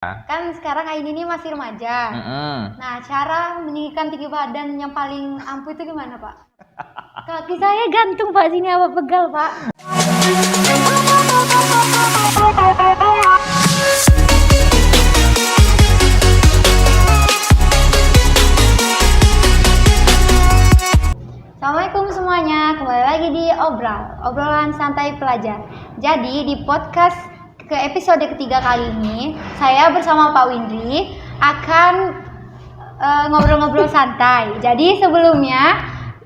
Kan sekarang Aini ini masih remaja. Nah, cara meninggikan tinggi badan yang paling ampuh itu gimana, Pak? Kaki saya gantung, Pak. Sini apa pegal, Pak? Assalamualaikum semuanya, kembali lagi di obrolan santai pelajar. Jadi di podcast ke episode ketiga kali ini, saya bersama Pak Windri akan ngobrol-ngobrol santai. Jadi sebelumnya,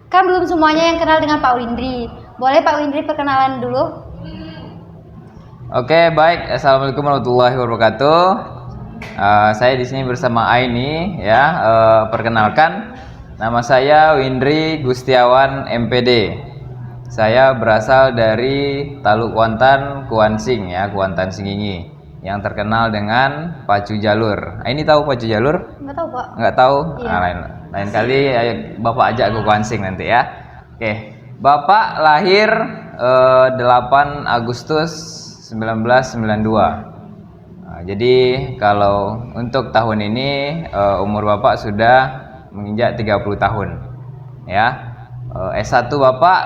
kan belum semuanya yang kenal dengan Pak Windri. Boleh Pak Windri perkenalan dulu? Oke, baik. Assalamualaikum warahmatullahi wabarakatuh. Saya di sini bersama Aini, ya. Perkenalkan, nama saya Windri Gustiawan MPD. Saya berasal dari Taluk Kuantan, Kuansing, ya, Kuantan Singingi, yang terkenal dengan pacu jalur. Ini tahu pacu jalur? Nggak tahu, Pak. Nggak tahu? Iya. Lain kali Bapak ajak ke Kuansing nanti, ya. Oke, Bapak lahir 8 Agustus 1992. Jadi kalau untuk tahun ini umur Bapak sudah menginjak 30 tahun, ya. S1 Bapak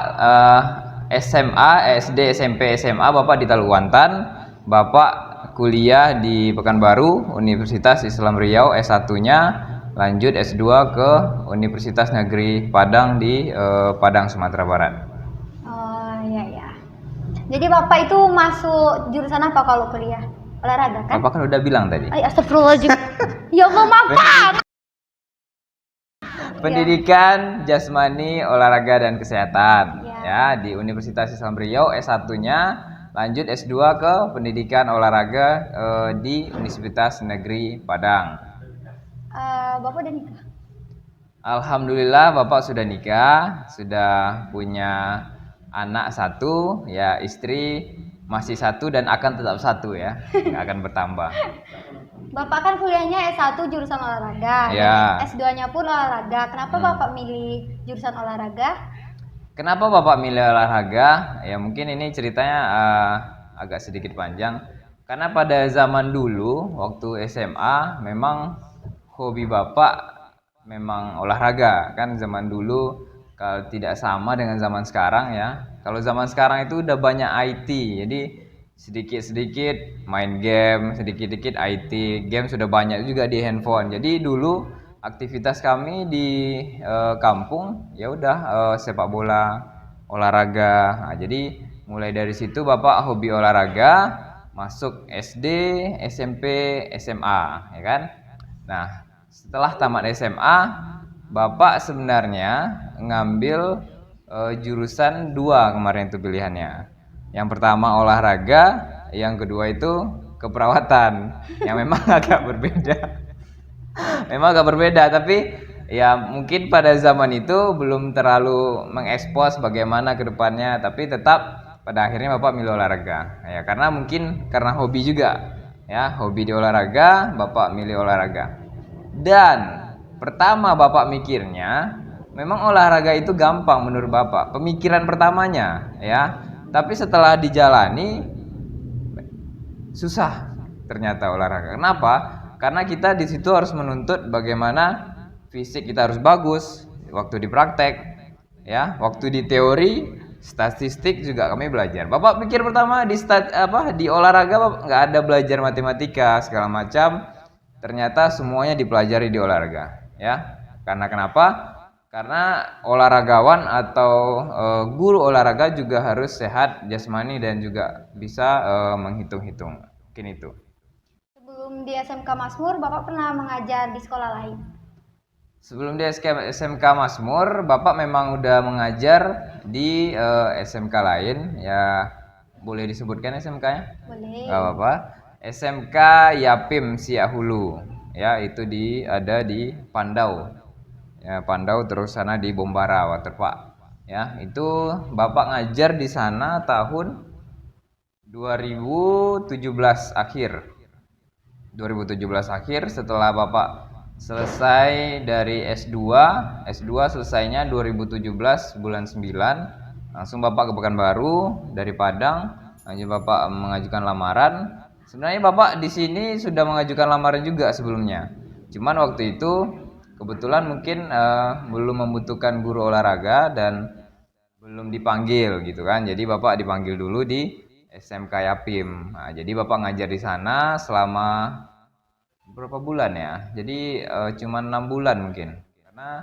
SMA, SD, SMP, SMA Bapak di Taluk Kuantan. Bapak kuliah di Pekanbaru, Universitas Islam Riau, S1-nya, lanjut S2 ke Universitas Negeri Padang di Padang, Sumatera Barat. Oh, iya. Jadi Bapak itu masuk jurusan apa kalau kuliah? Olahraga kan? Bapak kan udah bilang tadi. Astagfirullahaladzim. Ya Allah, maaf, Pak. Pendidikan Jasmani, Olahraga dan Kesehatan, ya, di Universitas Islam Riau, S1-nya, lanjut S2 ke Pendidikan Olahraga di Universitas Negeri Padang. Bapak udah nikah? Alhamdulillah Bapak sudah nikah, sudah punya anak 1, ya, istri masih 1 dan akan tetap 1, ya, nggak akan bertambah. Bapak kan kuliahnya S1 jurusan olahraga, ya. S2-nya pun olahraga. Kenapa Bapak milih jurusan olahraga? Kenapa Bapak milih olahraga? Ya mungkin ini ceritanya agak sedikit panjang. Karena pada zaman dulu, waktu SMA, memang hobi Bapak memang olahraga. Kan zaman dulu kalau tidak sama dengan zaman sekarang, ya. Kalau zaman sekarang itu udah banyak IT, jadi sedikit-sedikit main game, sedikit-sedikit IT, game sudah banyak juga di handphone. Jadi dulu aktivitas kami di kampung ya udah sepak bola, olahraga. Nah, jadi mulai dari situ Bapak hobi olahraga, masuk SD, SMP, SMA, ya kan? Nah, setelah tamat SMA, Bapak sebenarnya ngambil jurusan 2 kemarin itu pilihannya. Yang pertama olahraga, yang kedua itu keperawatan, yang memang agak berbeda. Tapi ya mungkin pada zaman itu belum terlalu mengekspos bagaimana kedepannya, tapi tetap pada akhirnya Bapak milih olahraga, ya, karena mungkin karena hobi juga, ya, hobi di olahraga, Bapak milih olahraga. Dan pertama Bapak mikirnya memang olahraga itu gampang menurut Bapak, pemikiran pertamanya, ya. Tapi setelah dijalani susah ternyata olahraga. Kenapa? Karena kita di situ harus menuntut bagaimana fisik kita harus bagus waktu di praktek, ya. Waktu di teori, statistik juga kami belajar. Bapak pikir pertama di olahraga nggak ada belajar matematika segala macam. Ternyata semuanya dipelajari di olahraga, ya. Karena kenapa? Karena olahragawan atau guru olahraga juga harus sehat jasmani dan juga bisa menghitung-hitung. Mungkin itu. Sebelum di SMK Masmur, Bapak pernah mengajar di sekolah lain? Sebelum di SMK Masmur, Bapak memang udah mengajar di SMK lain, ya. Boleh disebutkan SMK-nya? Boleh. Gak apa-apa. SMK Yapim Siak Hulu, ya, itu ada di Pandau. Ya, Pandau, terus sana di Bombara Waterpark, ya. Itu Bapak ngajar di sana tahun 2017 akhir. 2017 akhir setelah Bapak selesai dari S2 selesainya 2017 bulan 9. Langsung Bapak ke Pekanbaru dari Padang, lanjut Bapak mengajukan lamaran. Sebenarnya Bapak di sini sudah mengajukan lamaran juga sebelumnya. Cuman waktu itu kebetulan mungkin belum membutuhkan guru olahraga dan belum dipanggil gitu kan. Jadi Bapak dipanggil dulu di SMK Yapim. Nah, jadi Bapak ngajar di sana selama berapa bulan ya? Jadi cuman 6 bulan mungkin. Karena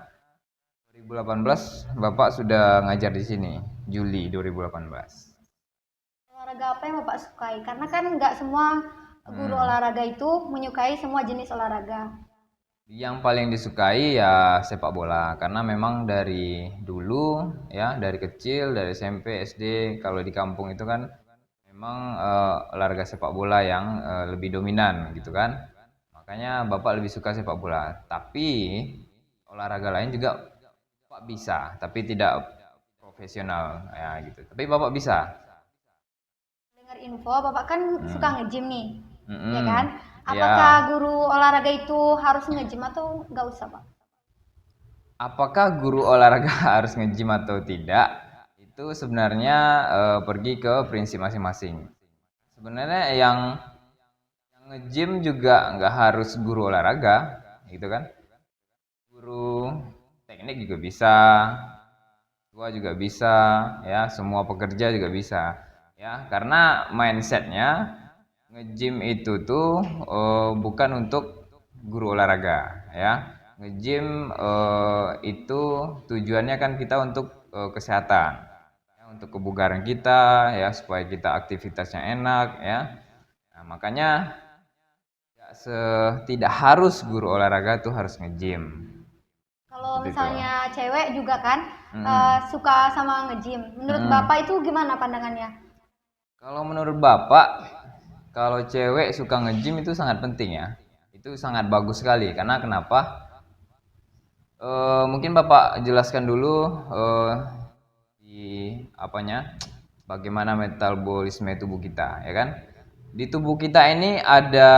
2018 Bapak sudah ngajar di sini, Juli 2018. Olahraga apa yang Bapak sukai? Karena kan nggak semua guru olahraga itu menyukai semua jenis olahraga. Yang paling disukai ya sepak bola karena memang dari dulu ya dari kecil dari SMP SD kalau di kampung itu kan memang olahraga sepak bola yang lebih dominan gitu kan. Makanya Bapak lebih suka sepak bola. Tapi olahraga lain juga Bapak bisa, tapi tidak profesional ya gitu. Tapi Bapak bisa. Dengar info, Bapak kan suka nge-gym nih, ya Mm-mm. kan? Ya. Apakah guru olahraga itu harus nge-gym atau nggak usah, Pak? Apakah guru olahraga harus nge-gym atau tidak? Itu sebenarnya pergi ke prinsip masing-masing. Sebenarnya yang nge-gym juga nggak harus guru olahraga, gitu kan? Guru teknik juga bisa, tua juga bisa, ya semua pekerja juga bisa, ya karena mindsetnya nge-gym itu tuh bukan untuk guru olahraga, ya. Nge-gym itu tujuannya kan kita untuk kesehatan, ya, untuk kebugaran kita, ya supaya kita aktivitasnya enak, ya. Nah, makanya tidak harus guru olahraga tuh harus nge-gym. Kalau Seperti itu. misalnya cewek juga kan suka sama nge-gym. Menurut Bapak itu gimana pandangannya? Kalau menurut Bapak, kalau cewek suka nge-gym itu sangat penting ya. Itu sangat bagus sekali. Karena kenapa? Mungkin Bapak jelaskan dulu di apanya, bagaimana metabolisme tubuh kita, ya kan? Di tubuh kita ini ada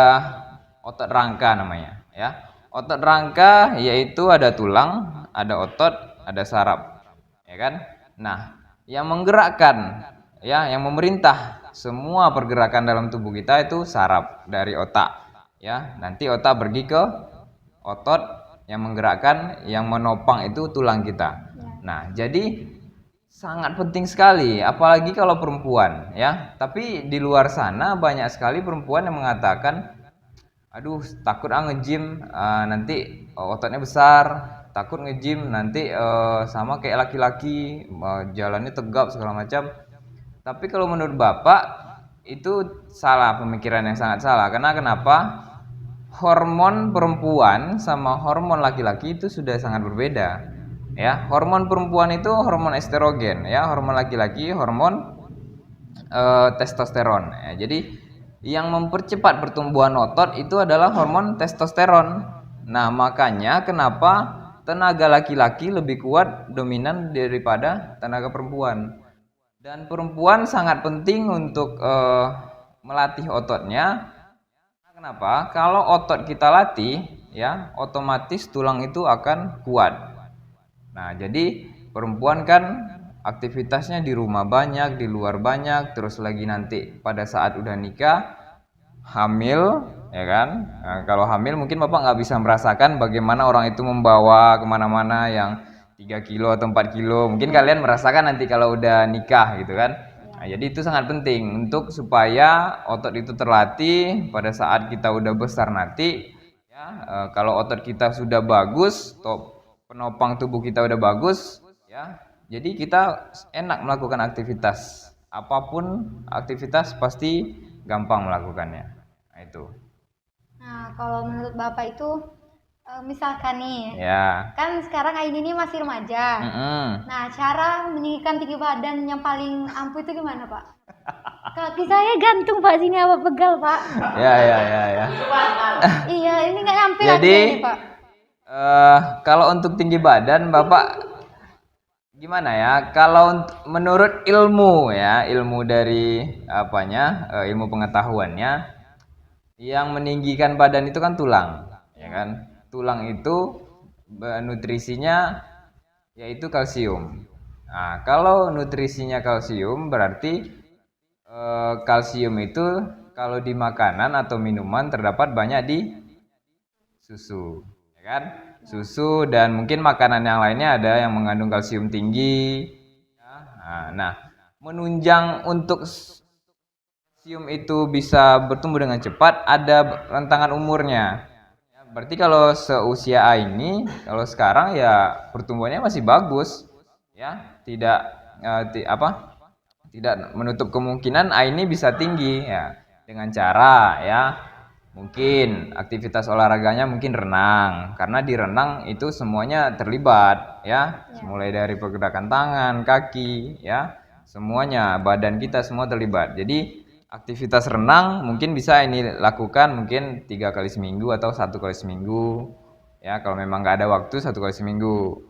otot rangka namanya, ya. Otot rangka yaitu ada tulang, ada otot, ada saraf, ya kan? Nah, yang menggerakkan, ya, yang memerintah semua pergerakan dalam tubuh kita itu saraf dari otak, ya. Nanti otak pergi ke otot yang menggerakkan, yang menopang itu tulang kita. Nah, jadi sangat penting sekali, apalagi kalau perempuan, ya. Tapi di luar sana banyak sekali perempuan yang mengatakan, aduh takut nge-gym nanti ototnya besar, takut nge-gym nanti sama kayak laki-laki jalannya tegap segala macam. Tapi kalau menurut Bapak itu salah, pemikiran yang sangat salah. Karena kenapa? Hormon perempuan sama hormon laki-laki itu sudah sangat berbeda. Ya, hormon perempuan itu hormon estrogen, ya, hormon laki-laki hormon testosteron. Ya, jadi yang mempercepat pertumbuhan otot itu adalah hormon testosteron. Nah, makanya kenapa tenaga laki-laki lebih kuat dominan daripada tenaga perempuan. Dan perempuan sangat penting untuk melatih ototnya. Kenapa? Kalau otot kita latih, ya, otomatis tulang itu akan kuat. Nah, jadi perempuan kan aktivitasnya di rumah banyak, di luar banyak, terus lagi nanti pada saat udah nikah, hamil, ya kan? Nah, kalau hamil mungkin Bapak nggak bisa merasakan bagaimana orang itu membawa kemana-mana yang 3 kilo atau 4 kilo. Mungkin kalian merasakan nanti kalau udah nikah gitu kan. Nah, jadi itu sangat penting untuk supaya otot itu terlatih pada saat kita udah besar nanti, ya. Kalau otot kita sudah bagus, penopang tubuh kita udah bagus, ya. Jadi kita enak melakukan aktivitas. Apapun aktivitas pasti gampang melakukannya. Nah, itu. Nah, kalau menurut Bapak itu misalkan nih, Ya. kan sekarang Aini ini masih remaja. Nah, cara meninggikan tinggi badan yang paling ampuh itu gimana, Pak? Kaki saya gantung, Pak, sini apa pegal, Pak? Ya. Iya, ini nggak nyampe Jadi, lagi ini, Pak. kalau untuk tinggi badan, Bapak gimana ya? Kalau menurut ilmu ya, ilmu dari apanya, ilmu pengetahuannya, yang meninggikan badan itu kan tulang, ya kan? Tulang itu nutrisinya yaitu kalsium. Nah, kalau nutrisinya kalsium berarti kalsium itu kalau di makanan atau minuman terdapat banyak di susu, ya kan? Susu dan mungkin makanan yang lainnya ada yang mengandung kalsium tinggi. Nah, menunjang untuk kalsium itu bisa bertumbuh dengan cepat ada rentangan umurnya. Berarti kalau seusia A ini, kalau sekarang ya pertumbuhannya masih bagus, ya tidak menutup kemungkinan A ini bisa tinggi ya dengan cara ya mungkin aktivitas olahraganya mungkin renang karena di renang itu semuanya terlibat ya mulai dari pergerakan tangan, kaki ya semuanya badan kita semua terlibat. Jadi aktivitas renang mungkin bisa ini lakukan mungkin 3 kali seminggu atau 1 kali seminggu ya kalau memang nggak ada waktu 1 kali seminggu.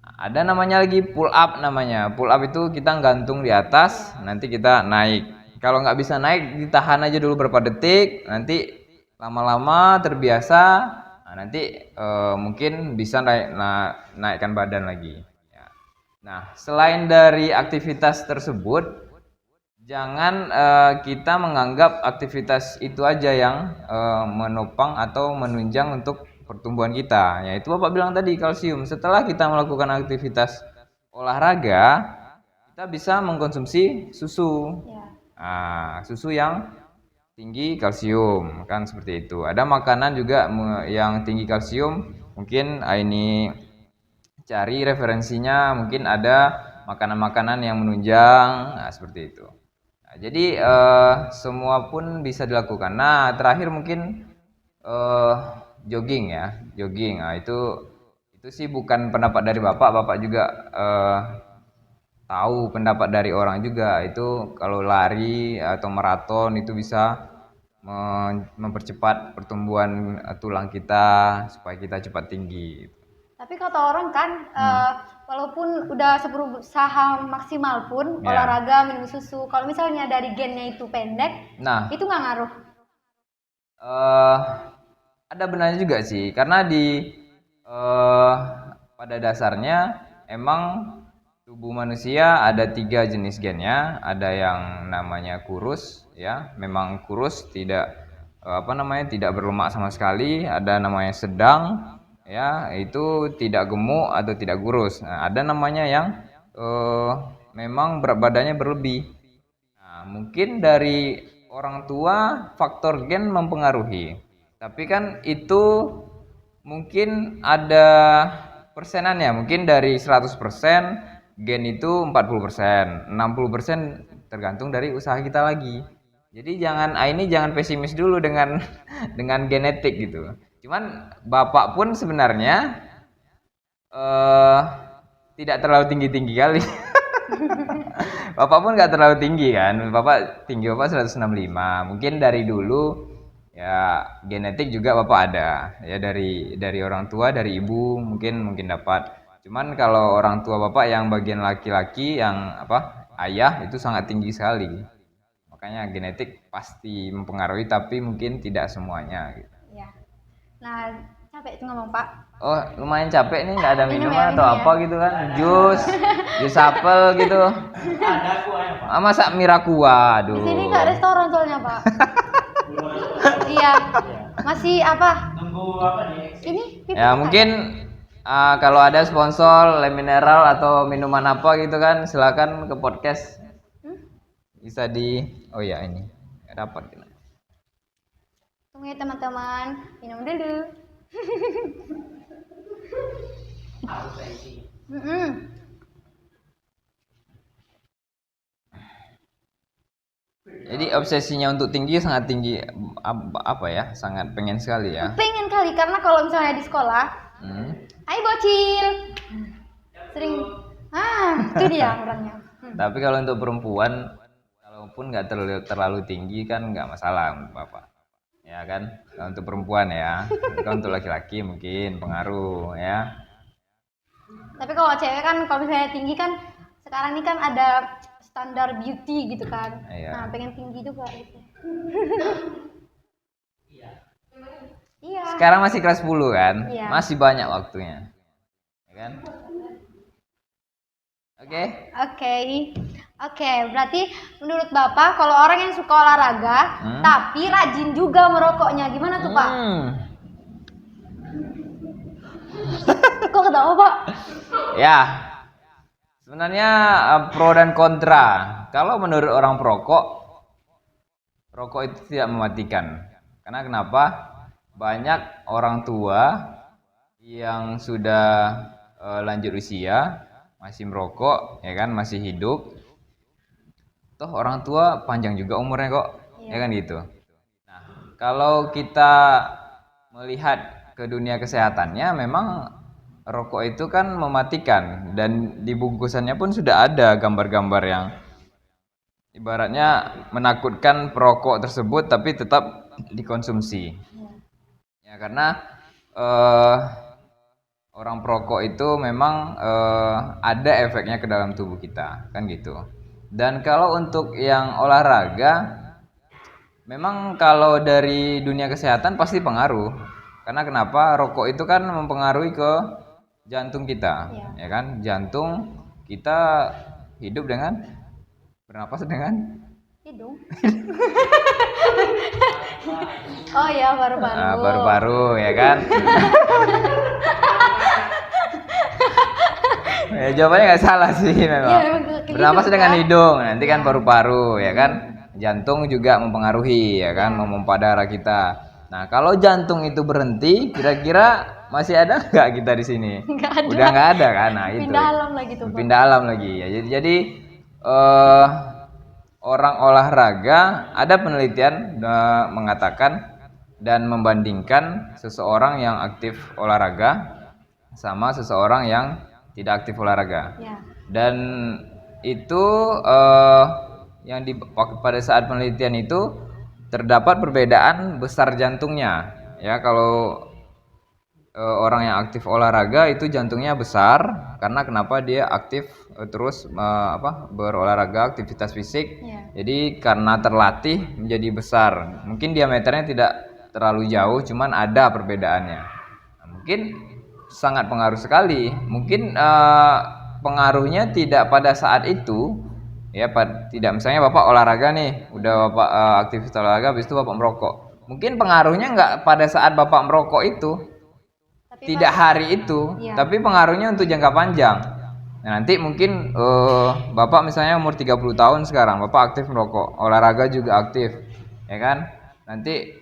Ada namanya lagi pull up namanya. Pull up itu kita gantung di atas, nanti kita naik. Kalau nggak bisa naik, ditahan aja dulu berapa detik, nanti lama-lama terbiasa, nanti mungkin bisa naikkan badan lagi. Nah, selain dari aktivitas tersebut, jangan kita menganggap aktivitas itu aja yang menopang atau menunjang untuk pertumbuhan kita. Yaitu Bapak bilang tadi kalsium. Setelah kita melakukan aktivitas olahraga, kita bisa mengkonsumsi susu. Susu yang tinggi kalsium kan seperti itu. Ada makanan juga yang tinggi kalsium. Mungkin ini cari referensinya. Mungkin ada makanan-makanan yang menunjang. Seperti itu. Jadi semua pun bisa dilakukan. Nah terakhir mungkin jogging ya, jogging. Nah, itu sih bukan pendapat dari Bapak juga tahu pendapat dari orang juga. Itu kalau lari atau maraton itu bisa mempercepat pertumbuhan tulang kita supaya kita cepat tinggi. Tapi kata orang kan walaupun udah berusaha maksimal pun olahraga minum susu, kalau misalnya dari gennya itu pendek, itu nggak ngaruh. Ada benarnya juga sih, karena pada dasarnya emang tubuh manusia ada 3 jenis gennya, ada yang namanya kurus, ya, memang kurus tidak tidak berlemak sama sekali, ada namanya sedang, ya, itu tidak gemuk atau tidak kurus. Nah, ada namanya yang memang berat badannya berlebih. Nah, mungkin dari orang tua faktor gen mempengaruhi. Tapi kan itu mungkin ada persenannya. Mungkin dari 100% gen itu 40%, 60% tergantung dari usaha kita lagi. Jadi jangan pesimis dulu dengan genetik gitu. Cuman Bapak pun sebenarnya tidak terlalu tinggi-tinggi kali. Bapak pun nggak terlalu tinggi kan. Bapak 165. Mungkin dari dulu ya genetik juga Bapak ada. Ya dari orang tua, dari ibu mungkin dapat. Cuman kalau orang tua Bapak yang bagian laki-laki yang ayah itu sangat tinggi sekali. Makanya genetik pasti mempengaruhi tapi mungkin tidak semuanya gitu. Ya. Nah, capek itu ngomong Pak. Oh lumayan capek nih, nggak ada minuman atau apa gitu kan, jus apel gitu. Ada kuahnya Pak. Masa Mirakua, aduh. Di sini nggak restoran soalnya Pak. Iya. Masih apa? Tunggu apa nih? Ini. Ya mungkin kalau ada sponsor le mineral atau minuman apa gitu kan, silakan ke podcast. Bisa oh ya ini dapat. Tunggu ya teman-teman, minum dulu. Jadi obsesinya untuk tinggi sangat tinggi, sangat pengen sekali ya. Pengen kali karena kalau misalnya di sekolah, hai bocil, sering, itu dia orangnya. Tapi kalau untuk perempuan, walaupun nggak terlalu tinggi kan nggak masalah Bapak. Ya kan, untuk perempuan ya. Kalau untuk laki-laki mungkin pengaruh ya. Tapi kalau cewek kan kalau misalnya tinggi kan sekarang ini kan ada standar beauty gitu kan. Iya. Nah, pengen tinggi juga gitu. Iya. Sekarang masih kelas 10 kan? Iya. Masih banyak waktunya. Ya kan? Oke. Oke, berarti menurut Bapak kalau orang yang suka olahraga tapi rajin juga merokoknya, gimana tuh Pak? Kok ketawa Pak? Ya, sebenarnya pro dan kontra. Kalau menurut orang perokok, rokok itu tidak mematikan. Karena kenapa? Banyak orang tua yang sudah lanjut usia masih merokok, ya kan, masih hidup. Toh orang tua panjang juga umurnya kok, ya kan gitu. Nah, kalau kita melihat ke dunia kesehatannya, memang rokok itu kan mematikan, dan di bungkusannya pun sudah ada gambar-gambar yang ibaratnya menakutkan perokok tersebut tapi tetap dikonsumsi. Ya karena orang perokok itu memang ada efeknya ke dalam tubuh kita, kan gitu. Dan kalau untuk yang olahraga, memang kalau dari dunia kesehatan pasti pengaruh. Karena kenapa? Rokok itu kan mempengaruhi ke jantung kita, ya kan? Jantung kita hidup dengan bernapas dengan hidung. Oh ya, paru-paru. Paru-paru, ya kan? Ya, jawabannya nggak salah sih memang. Ya, bernapas dengan hidung, nanti kan paru-paru, ya kan? Jantung juga mempengaruhi, ya kan, memompa darah kita. Nah, kalau jantung itu berhenti, kira-kira masih ada nggak kita di sini? Nggak ada. Udah nggak ada kan? Nah, itu. Pindah alam lagi tuh. Pindah alam lagi. Ya, jadi orang olahraga, ada penelitian mengatakan dan membandingkan seseorang yang aktif olahraga sama seseorang yang tidak aktif olahraga. Ya. Dan itu yang pada saat penelitian itu terdapat perbedaan besar jantungnya. Ya, kalau orang yang aktif olahraga itu jantungnya besar karena kenapa dia aktif terus berolahraga, aktivitas fisik. Jadi karena terlatih menjadi besar. Mungkin diameternya tidak terlalu jauh, cuman ada perbedaannya. Nah, mungkin sangat pengaruh sekali. Mungkin pengaruhnya tidak pada saat itu, ya, tidak misalnya Bapak olahraga nih, udah Bapak aktivitas olahraga, habis itu Bapak merokok. Mungkin pengaruhnya nggak pada saat Bapak merokok itu, tidak hari itu, tapi pengaruhnya untuk jangka panjang. Nah, nanti mungkin Bapak misalnya umur 30 tahun sekarang, Bapak aktif merokok, olahraga juga aktif, ya kan? Nanti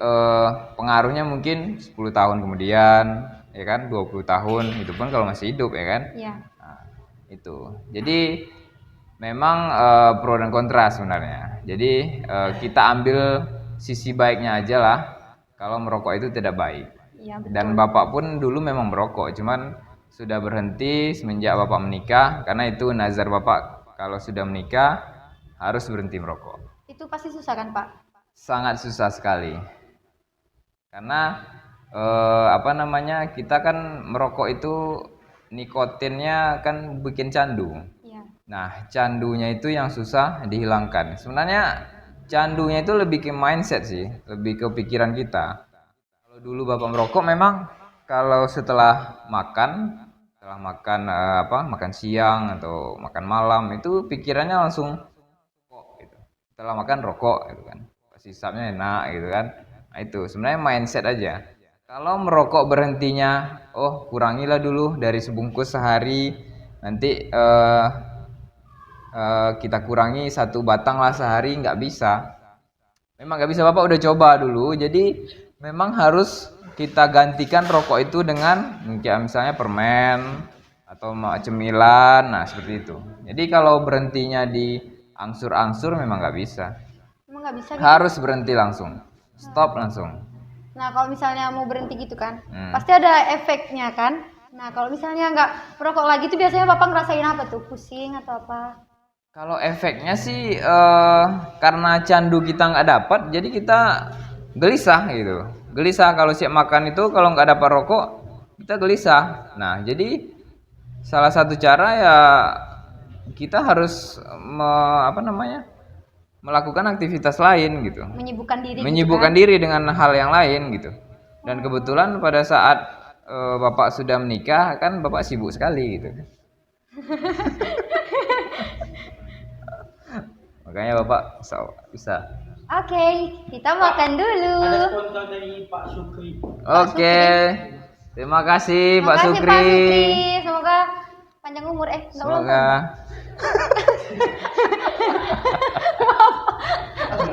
pengaruhnya mungkin 10 tahun kemudian, ya kan, 20 tahun, itu pun kalau masih hidup, ya kan? Iya. Nah, itu. Jadi memang pro dan kontra sebenarnya. Jadi kita ambil sisi baiknya aja lah. Kalau merokok itu tidak baik. Ya, dan Bapak pun dulu memang merokok, cuman sudah berhenti semenjak Bapak menikah, karena itu nazar Bapak kalau sudah menikah harus berhenti merokok. Itu pasti susah kan Pak? Sangat susah sekali. Karena kita kan merokok itu nikotinnya kan bikin candu. Ya. Nah, candunya itu yang susah dihilangkan. Sebenarnya candunya itu lebih ke mindset sih, lebih ke pikiran kita. Kalau dulu Bapak merokok, memang kalau setelah makan makan siang atau makan malam, itu pikirannya langsung rokok gitu. Setelah makan rokok gitu kan. Pasti hisapnya enak gitu kan. Nah, itu sebenarnya mindset aja. Kalau merokok berhentinya, kurangilah dulu dari sebungkus sehari, nanti kita kurangi 1 batang lah sehari, nggak bisa. Memang nggak bisa, Bapak udah coba dulu, jadi memang harus kita gantikan rokok itu dengan misalnya permen atau cemilan, nah seperti itu. Jadi kalau berhentinya di angsur-angsur memang nggak bisa. Emang nggak bisa? Gitu? Harus berhenti langsung, stop langsung. Nah kalau misalnya mau berhenti gitu kan, pasti ada efeknya kan. Nah kalau misalnya nggak merokok lagi tuh biasanya Bapak ngerasain apa tuh? Pusing atau apa? Kalau efeknya sih karena candu kita nggak dapat, jadi kita gelisah gitu. Gelisah kalau siap makan itu, kalau nggak dapat rokok kita gelisah. Nah, jadi salah satu cara ya kita harus melakukan aktivitas lain gitu. Menyibukkan diri dengan hal yang lain gitu. Dan kebetulan pada saat Bapak sudah menikah kan Bapak sibuk sekali gitu. Makanya Bapak bisa. Oke, kita makan dulu. Ada sponsor dari Pak Sukri. Oke. Terima kasih Pak Makasih Sukri. Pak Sukri. Semoga panjang umur. Enggak ulang Semoga tahun.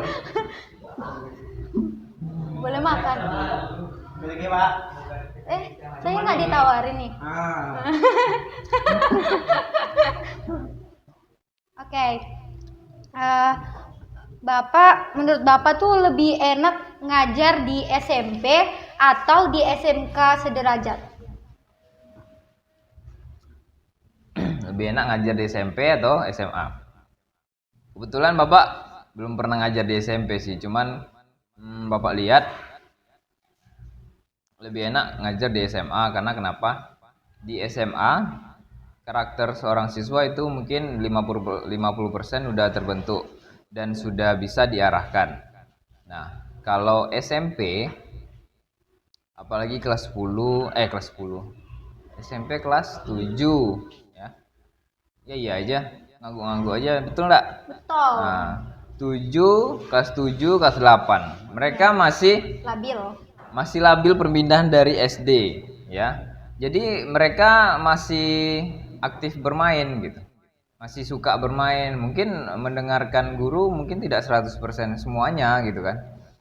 Boleh makan. Boleh Pak. Saya nggak ditawarin nih. Oke. Bapak, menurut Bapak tuh lebih enak ngajar di SMP atau di SMK sederajat? lebih enak ngajar di SMP atau SMA. Kebetulan Bapak belum pernah ngajar di SMP sih, cuman Bapak lihat lebih enak ngajar di SMA karena kenapa? Di SMA karakter seorang siswa itu mungkin 50% udah terbentuk dan sudah bisa diarahkan. Nah, kalau SMP apalagi kelas 10 SMP kelas 7 ya. Ya iya aja, ngangguk-ngangguk aja, betul enggak? Betul. Nah, 7 kelas 7 kelas 8. Mereka masih labil perpindahan dari SD ya. Jadi mereka masih aktif bermain gitu. Masih suka bermain, mungkin mendengarkan guru mungkin tidak 100% semuanya gitu kan.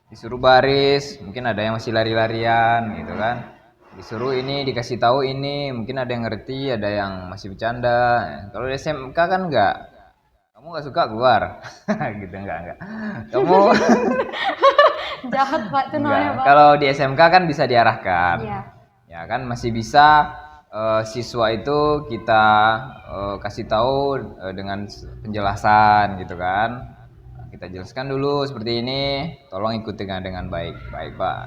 Disuruh baris, mungkin ada yang masih lari-larian gitu kan. Disuruh ini, dikasih tahu ini, mungkin ada yang ngerti, ada yang masih bercanda. Kalau di SMK kan enggak. Kamu enggak suka keluar. Gitu enggak. Kamu Jahat Pak, itu namanya Pak. Kalau di SMK kan bisa diarahkan. Iya. Ya kan masih bisa siswa itu kita kasih tahu dengan penjelasan gitu kan. Kita jelaskan dulu seperti ini, tolong ikuti dengan baik Pak,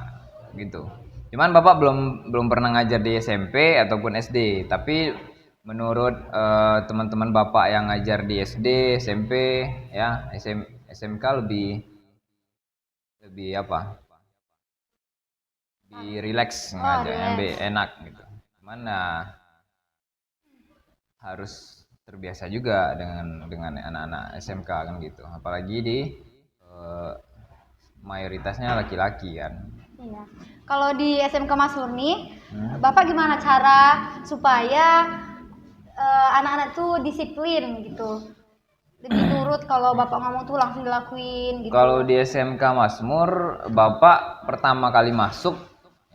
gitu. Cuman Bapak belum pernah ngajar di SMP ataupun SD, tapi menurut teman-teman Bapak yang ngajar di SD, SMP, ya SMK lebih apa? Lebih rileks ngajar, lebih enak gitu. Mana harus terbiasa juga dengan anak-anak SMK kan gitu, apalagi di mayoritasnya laki-laki kan. Iya. Kalau di SMK Mas Murni, Bapak gimana cara supaya anak-anak tuh disiplin gitu, lebih nurut kalau Bapak ngomong tuh langsung dilakuin gitu? Kalau di SMK Masmur, Bapak pertama kali masuk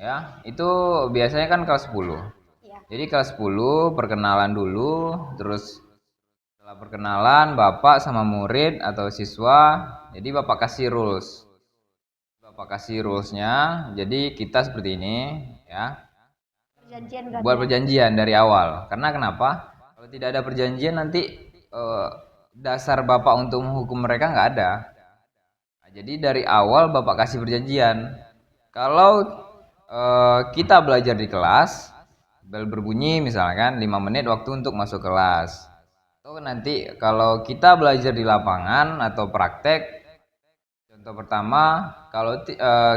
ya itu biasanya kan kelas 10. Jadi kelas 10 perkenalan dulu, terus setelah perkenalan Bapak sama murid atau siswa, jadi Bapak kasih rules. Bapak kasih rulesnya, jadi kita seperti ini ya. Buat perjanjian dari awal. Karena kenapa? Kalau tidak ada perjanjian nanti dasar Bapak untuk menghukum mereka nggak ada. Nah, jadi dari awal Bapak kasih perjanjian. Kalau kita belajar di kelas, bel berbunyi misalkan 5 menit waktu untuk masuk kelas. Atau nanti kalau kita belajar di lapangan atau praktek, contoh pertama kalau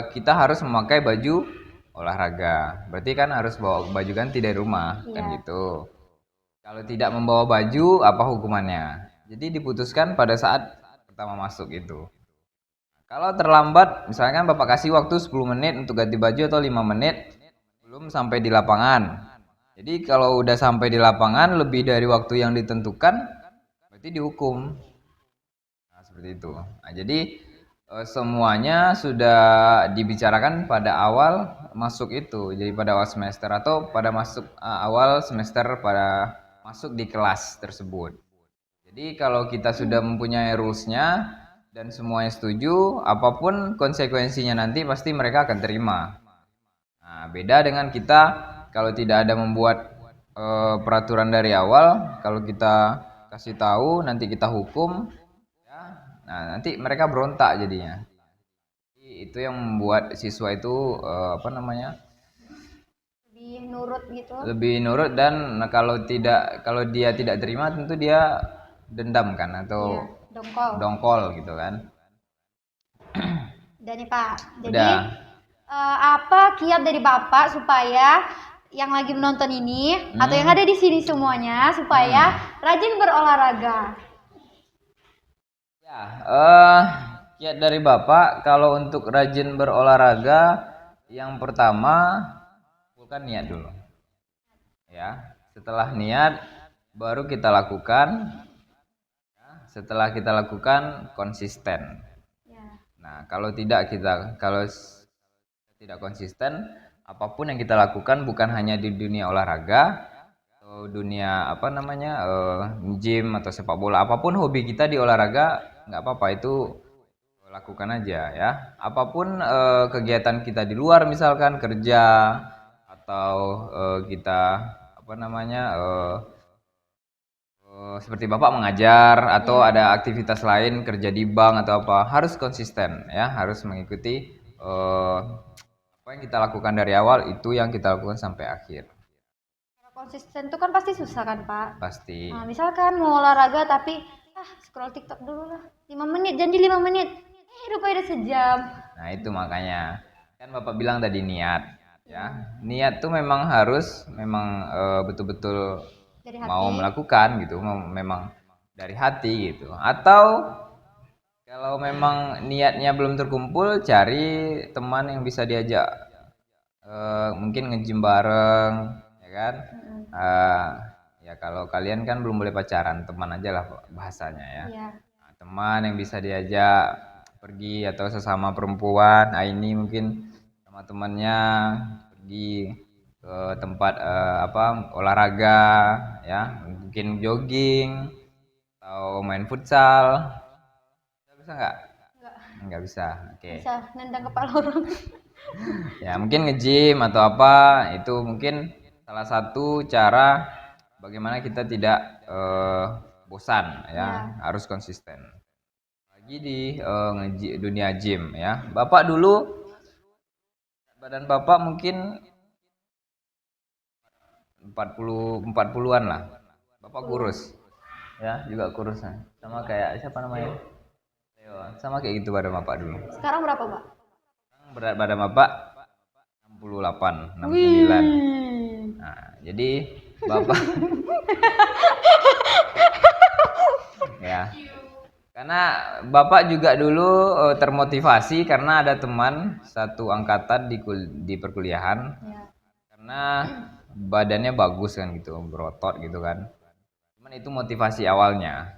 kita harus memakai baju olahraga, berarti kan harus bawa baju ganti dari rumah, kan gitu. Kalau tidak membawa baju apa hukumannya? Jadi diputuskan pada saat pertama masuk itu. Kalau terlambat, misalkan Bapak kasih waktu 10 menit untuk ganti baju atau 5 menit belum sampai di lapangan. Jadi kalau udah sampai di lapangan lebih dari waktu yang ditentukan, berarti dihukum. Nah, seperti itu. Nah, jadi semuanya sudah dibicarakan pada awal masuk itu. Jadi pada awal semester atau pada awal semester pada masuk di kelas tersebut. Jadi kalau kita sudah mempunyai rules-nya dan semuanya setuju, apapun konsekuensinya nanti pasti mereka akan terima. Nah, beda dengan kita kalau tidak ada membuat peraturan dari awal, kalau kita kasih tahu nanti kita hukum, ya, nah nanti mereka berontak jadinya. Itu yang membuat siswa itu lebih nurut gitu. Lebih nurut dan kalau dia tidak terima tentu dia dendam kan atau dongkol gitu kan. Dan nih Pak, jadi apa kiat dari Bapak supaya yang lagi menonton ini atau yang ada di sini semuanya supaya rajin berolahraga? Ya, kiat dari Bapak kalau untuk rajin berolahraga, yang pertama kumpulkan niat dulu. Ya, setelah niat baru kita lakukan. Setelah kita lakukan konsisten. Ya. Nah, kalau tidak konsisten, apapun yang kita lakukan bukan hanya di dunia olahraga atau dunia gym atau sepak bola, apapun hobi kita di olahraga nggak apa-apa, itu lakukan aja ya. Apapun kegiatan kita di luar, misalkan kerja atau kita seperti Bapak mengajar atau ada aktivitas lain kerja di bank atau apa, harus konsisten ya, harus mengikuti apa yang kita lakukan dari awal, itu yang kita lakukan sampai akhir. Kalau konsisten tuh kan pasti susah kan, Pak? Pasti. Nah, misalkan mau olahraga tapi scroll TikTok dulu lah. 5 menit, janji 5 menit. Rupanya udah sejam. Nah, itu makanya kan Bapak bilang tadi niat ya. Niat tuh memang harus betul-betul Dari hati. mau melakukan gitu, memang dari hati gitu. Atau kalau memang niatnya belum terkumpul, cari teman yang bisa diajak, mungkin nge-gym bareng, ya kan? Ya kalau kalian kan belum boleh pacaran, teman aja lah bahasanya ya. Iya. Nah, teman yang bisa diajak pergi, atau sesama perempuan, ini mungkin sama temannya pergi ke tempat olahraga ya, mungkin jogging atau main futsal. Bisa nggak? Nggak bisa. Oke. Bisa nendang kepala orang. Ya mungkin nge-gym atau apa, itu mungkin salah satu cara bagaimana kita tidak bosan ya, harus konsisten. Lagi di dunia gym ya. Bapak dulu badan Bapak mungkin 40-an lah. Bapak kurus. Ya, juga kurus. Sama kayak siapa namanya? Sama kayak gitu badan Bapak dulu. Sekarang berapa, Pak? Berat badan Bapak 68, 69. Nah, jadi Bapak ya. Karena Bapak juga dulu termotivasi karena ada teman satu angkatan di perkuliahan. Ya. Karena badannya bagus kan gitu, berotot gitu kan. Cuman itu motivasi awalnya.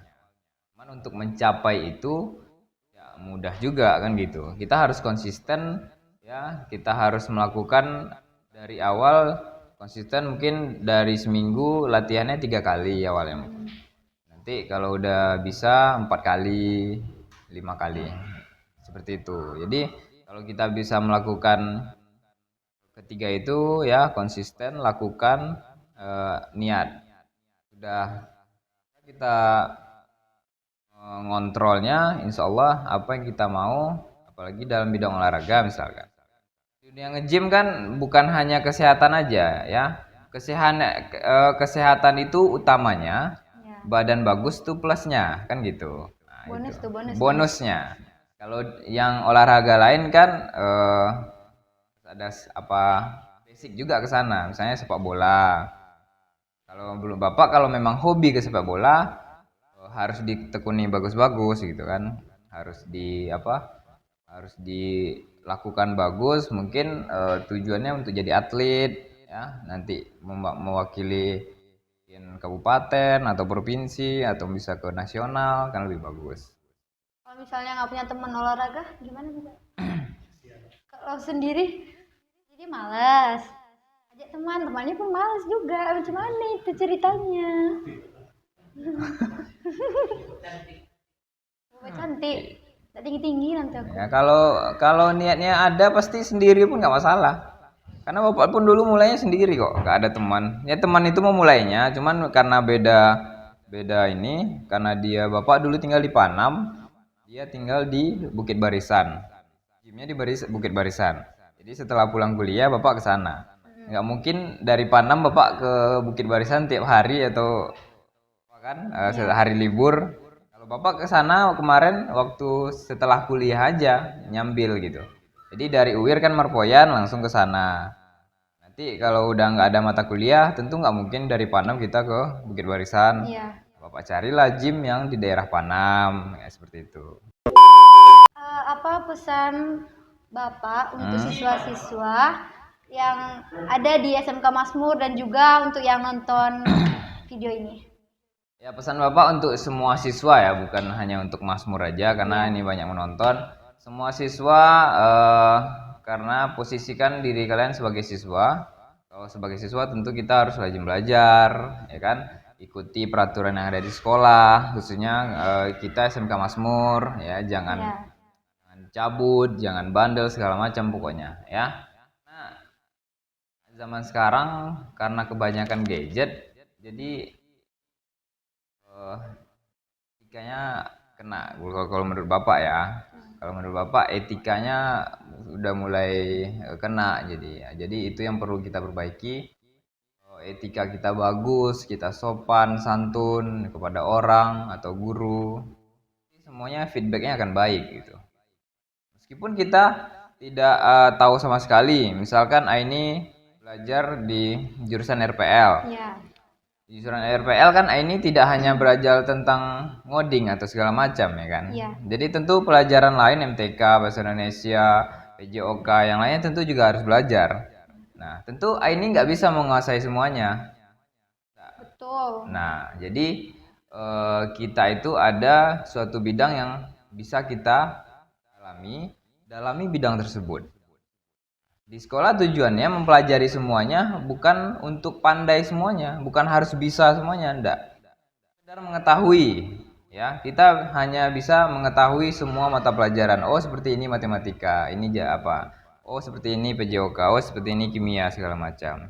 Cuman untuk mencapai itu ya mudah juga kan gitu. Kita harus konsisten ya, kita harus melakukan dari awal konsisten, mungkin dari seminggu latihannya 3 kali awalnya. Nanti kalau udah bisa 4 kali, 5 kali. Seperti itu. Jadi kalau kita bisa melakukan ketiga itu ya, konsisten, lakukan, niat. Sudah kita ngontrolnya, insya Allah apa yang kita mau, apalagi dalam bidang olahraga misalkan. Dunia nge-gym kan bukan hanya kesehatan aja ya. Kesehatan itu utamanya, badan bagus tuh plusnya kan gitu. Nah, bonus itu. tuh Bonusnya. Kalau yang olahraga lain kan ada basic juga ke sana, misalnya sepak bola. Kalau belum Bapak, kalau memang hobi ke sepak bola, harus ditekuni bagus-bagus gitu kan. Harus dilakukan bagus, mungkin tujuannya untuk jadi atlet ya, nanti mewakili kabupaten atau provinsi atau bisa ke nasional kan lebih bagus. Kalau misalnya nggak punya teman olahraga, gimana juga? Kalau sendiri jadi malas, ajak temannya pun malas juga. Macam mana itu ceritanya? Cantik, tak tinggi nanti aku. Ya, kalau niatnya ada, pasti sendiri pun nggak masalah. Karena Bapak pun dulu mulainya sendiri kok, nggak ada teman. Ya teman itu mau mulainya, cuman karena beda ini, karena Bapak dulu tinggal di Panam, dia tinggal di Bukit Barisan. Gymnya di Bukit Barisan. Jadi setelah pulang kuliah Bapak ke sana. Nggak mungkin dari Panam Bapak ke Bukit Barisan tiap hari atau kan hari libur. Kalau Bapak ke sana kemarin waktu setelah kuliah aja nyambil gitu. Jadi dari UIR kan Marpoyan langsung ke sana. Nanti kalau udah nggak ada mata kuliah, tentu nggak mungkin dari Panam kita ke Bukit Barisan. Iya. Bapak carilah gym yang di daerah Panam, ya, seperti itu. Apa pesan Bapak untuk siswa-siswa yang ada di SMK Mazmur dan juga untuk yang nonton video ini? Ya, pesan Bapak untuk semua siswa ya, bukan hanya untuk Mazmur aja karena ini banyak menonton. Semua siswa karena posisikan diri kalian sebagai siswa. Kalau sebagai siswa tentu kita harus rajin belajar, ya kan? Ikuti peraturan yang ada di sekolah, khususnya kita SMK Mazmur, ya jangan cabut, jangan bandel segala macam pokoknya, ya. Nah, zaman sekarang karena kebanyakan gadget, jadi etikanya kena. Kalau menurut Bapak ya, kalau menurut Bapak etikanya udah mulai kena. Jadi itu yang perlu kita perbaiki. Etika kita bagus, kita sopan, santun kepada orang atau guru, semuanya feedbacknya akan baik gitu. Meskipun kita tidak tahu sama sekali, misalkan Aini belajar di jurusan RPL. Ya. Di jurusan RPL kan Aini tidak hanya belajar tentang ngoding atau segala macam ya kan. Iya. Jadi tentu pelajaran lain MTK, Bahasa Indonesia, PJOK yang lainnya tentu juga harus belajar. Nah, tentu Aini nggak bisa menguasai semuanya. Betul. Nah, jadi kita itu ada suatu bidang yang bisa kita dalami bidang tersebut. Di sekolah tujuannya mempelajari semuanya, bukan untuk pandai semuanya, bukan harus bisa semuanya, enggak. Sekedar mengetahui, ya. Kita hanya bisa mengetahui semua mata pelajaran. Oh, seperti ini matematika, ini apa? Oh, seperti ini PJOK, oh seperti ini kimia segala macam.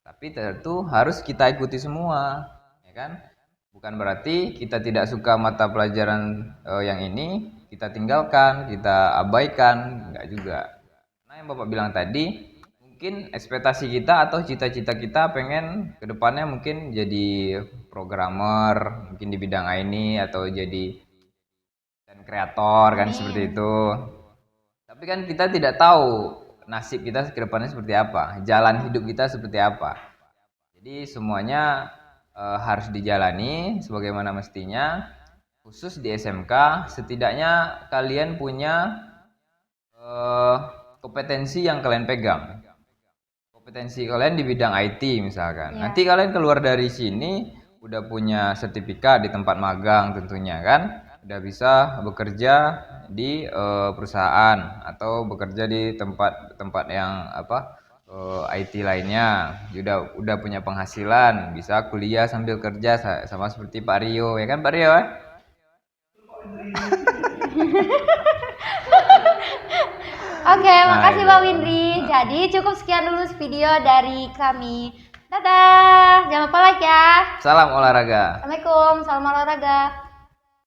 Tapi tentu harus kita ikuti semua, ya kan? Bukan berarti kita tidak suka mata pelajaran yang ini, kita tinggalkan, kita abaikan, enggak juga. Nah, yang Bapak bilang tadi, mungkin ekspektasi kita atau cita-cita kita pengen kedepannya mungkin jadi programmer, mungkin di bidang ini atau jadi content kreator kan seperti itu. Tapi kan kita tidak tahu nasib kita kedepannya seperti apa, jalan hidup kita seperti apa. Jadi semuanya harus dijalani sebagaimana mestinya. Khusus di SMK, setidaknya kalian punya kompetensi yang kalian pegang. Kompetensi kalian di bidang IT misalkan. Nanti kalian keluar dari sini udah punya sertifikat di tempat magang tentunya kan. Udah bisa bekerja di perusahaan atau bekerja di tempat yang IT lainnya. Udah punya penghasilan, bisa kuliah sambil kerja sama seperti Pak Rio, ya kan Pak Rio? Oke, makasih Pak Windri. Jadi cukup sekian dulu video dari kami. Dadah, jangan lupa like ya. Salam olahraga. Assalamualaikum, salam olahraga.